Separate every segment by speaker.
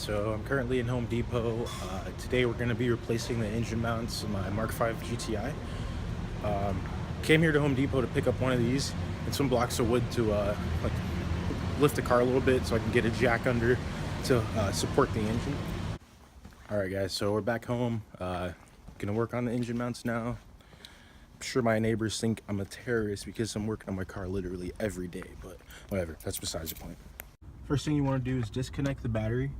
Speaker 1: so I'm currently in Home Depot. Today we're going to be replacing the engine mounts in my Mark V GTI. Came here to Home Depot to pick up one of these and some blocks of wood to like lift the car a little bit so I can get a jack under to support the engine. Alright guys, so we're back home. Gonna work on the engine mounts now. I'm sure my neighbors think I'm a terrorist because I'm working on my car literally every day, but whatever, that's besides the point. First thing you want to do is disconnect the battery.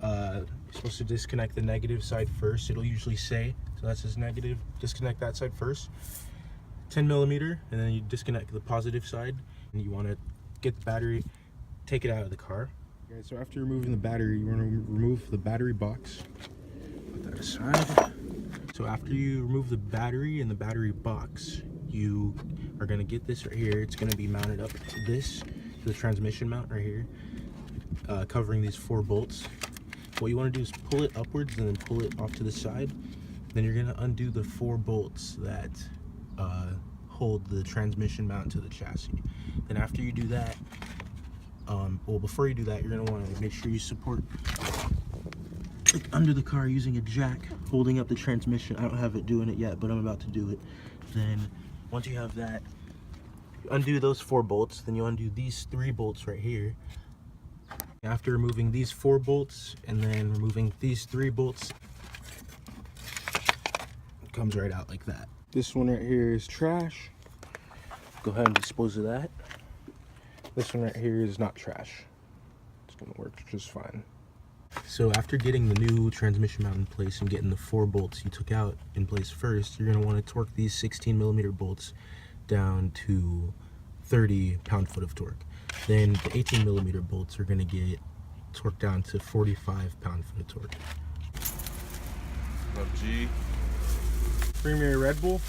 Speaker 1: You're supposed to disconnect the negative side first. It'll usually say, so that says negative. Disconnect that side first. 10 millimeter, and then you disconnect the positive side. And you want to get the battery, take it out of the car. Okay, so after removing the battery, you want to remove the battery box. Put that aside. So after you remove the battery and the battery box, you are going to get this right here. It's going to be mounted up to this. The transmission mount right here, covering these 4 bolts. What you want to do is pull it upwards and then pull it off to the side. Then you're going to undo the 4 bolts that hold the transmission mount to the chassis. Then after you do that, well, before you do that, you're going to want to make sure you support like under the car using a jack holding up the transmission. I don't have it doing it yet, but I'm about to do it. Then once you have that, undo those 4 bolts, then you undo these 3 bolts right here. After removing these 4 bolts and then removing these 3 bolts, it comes right out like that. This one right here is trash. Go ahead and dispose of that. This one right here is not trash. It's gonna work just fine. So after getting the new transmission mount in place and getting the 4 bolts you took out in place first, you're gonna want to torque these 16 millimeter bolts down to 30 pound-foot of torque. Then the 18 millimeter bolts are going to get torqued down to 45 pound-foot of torque.
Speaker 2: PUBG.
Speaker 1: Premier Red Bull.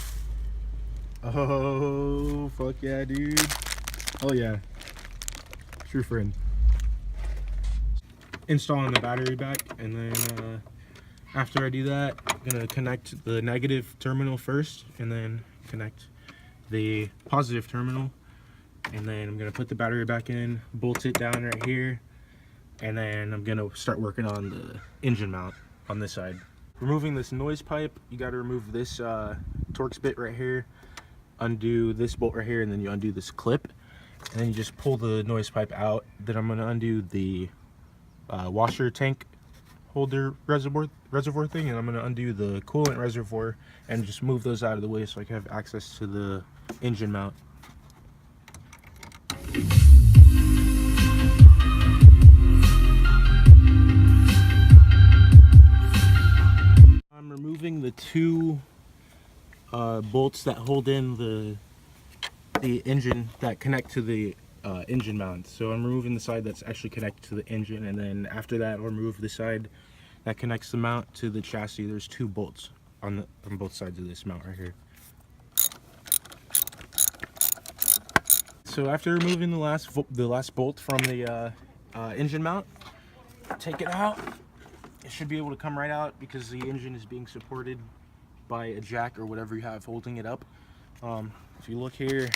Speaker 1: Oh, fuck yeah, dude. Oh yeah. True friend. Installing the battery back, and then after I do that, I'm going to connect the negative terminal first, and then connect the positive terminal, and then I'm gonna put the battery back in, bolt it down right here, and then I'm gonna start working on the engine mount on this side. Removing this noise pipe, you got to remove this Torx bit right here, undo this bolt right here, and then you undo this clip, and then you just pull the noise pipe out. Then I'm gonna undo the washer tank holder reservoir thing, and I'm going to undo the coolant reservoir and just move those out of the way so I can have access to the engine mount. I'm removing the 2 bolts that hold in the engine that connect to the engine mount. So I'm removing the side that's actually connected to the engine, and then after that I'll remove the side that connects the mount to the chassis. There's 2 bolts on both sides of this mount right here. So after removing the last bolt from the engine mount, take it out. It should be able to come right out because the engine is being supported by a jack or whatever you have holding it up. If you look here,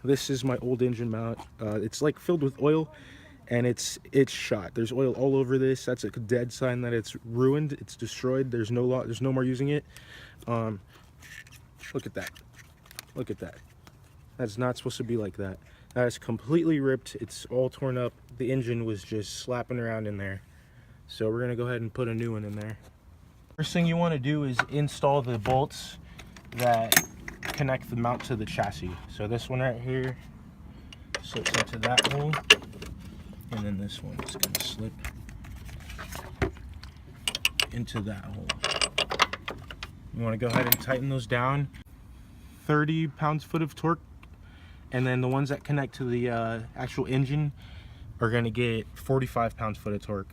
Speaker 1: this is my old engine mount. It's like filled with oil, and it's shot. There's oil all over this. That's a dead sign that it's ruined. It's destroyed. There's no more using it. Look at that. Look at that. That's not supposed to be like that. That is completely ripped. It's all torn up. The engine was just slapping around in there. So we're gonna go ahead and put a new one in there. First thing you want to do is install the bolts that connect the mount to the chassis. So this one right here slips into that hole, and then this one is going to slip into that hole. You want to go ahead and tighten those down. 30 pounds-foot of torque, and then the ones that connect to the actual engine are going to get 45 pounds-foot of torque.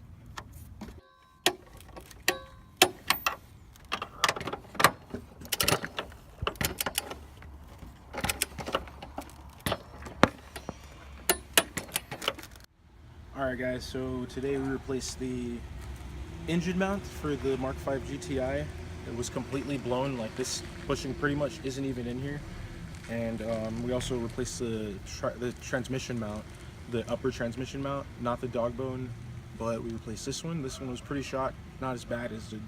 Speaker 1: Alright guys, so today we replaced the engine mount for the Mark V GTI. It was completely blown, like this bushing pretty much isn't even in here. And we also replaced the transmission mount, the upper transmission mount, not the dog bone but we replaced this one. This one was pretty shot, not as bad as the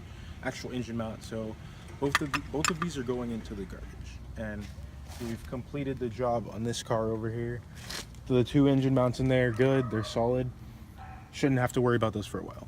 Speaker 1: actual engine mount. So both of these are going into the garbage, and we've completed the job on this car over here. So the 2 engine mounts in there, good, they're solid. Shouldn't have to worry about those for a while.